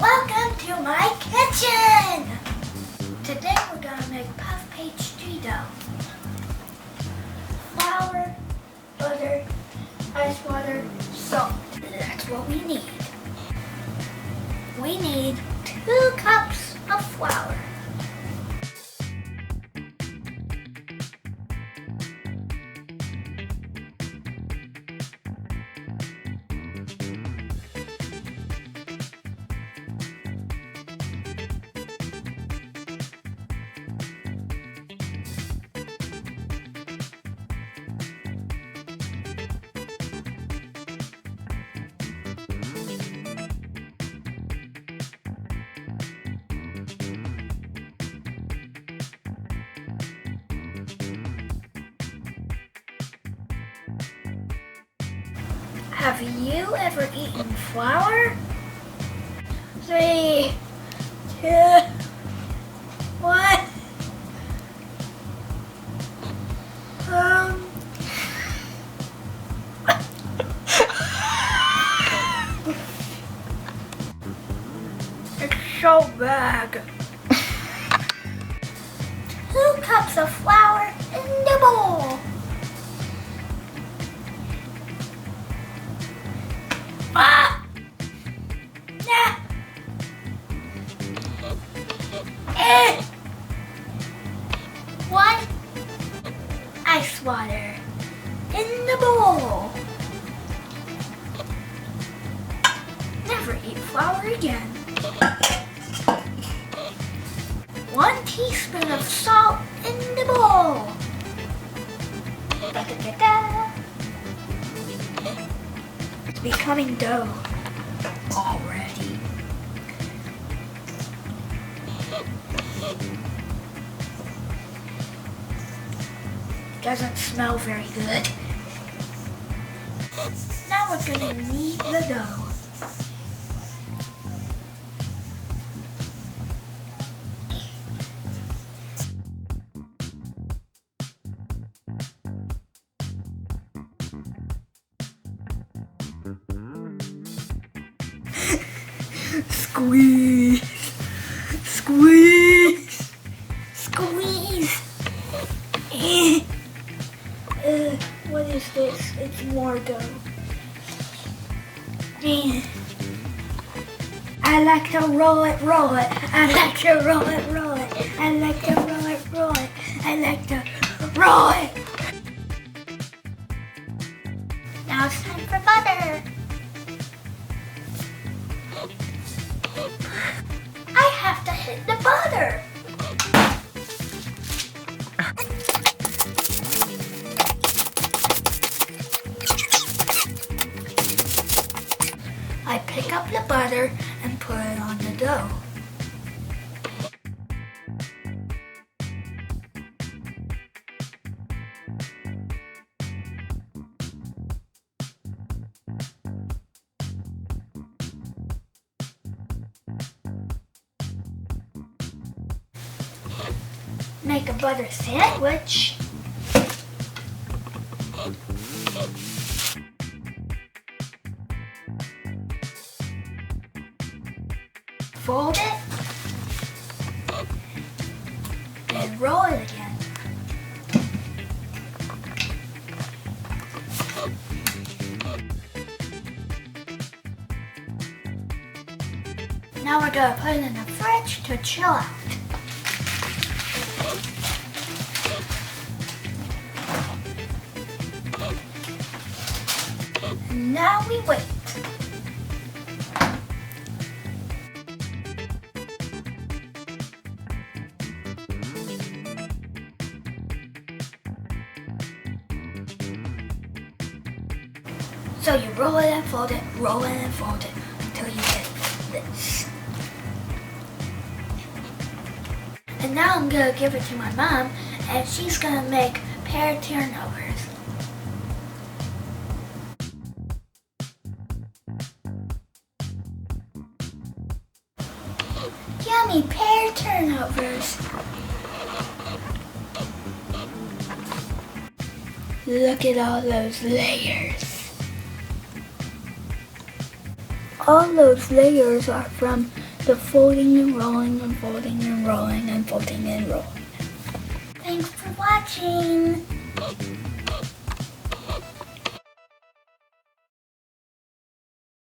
Welcome to my kitchen! Today we're gonna make puff pastry dough. Flour, butter, ice water, salt. That's what we need. We need 2 cups of flour. Have you ever eaten flour? 3, 2, 1. It's so bad. 2 cups of flour in the bowl. One ice water in the bowl. Never eat flour again. 1 teaspoon of salt in the bowl. It's becoming dough already. Doesn't smell very good. Now we're gonna knead the dough. Squeeze, squeeze, squeeze. What is this? It's more dough. I like to roll it, roll it. I like to roll it, roll it. I like to roll it, roll it. I like to roll it. Now it's time for butter. I have to hit the butter. I pick up the butter and put it on the dough. Make a butter sandwich. Fold it and roll it again. Now we're gonna put it in the fridge to chill out. And now we wait. So you roll it and fold it, roll it and fold it until you get this. And now I'm gonna give it to my mom and she's gonna make pear turnovers. Yummy pear turnovers. Look at all those layers. All those layers are from The folding and rolling and folding and rolling and folding and rolling. Thanks for watching.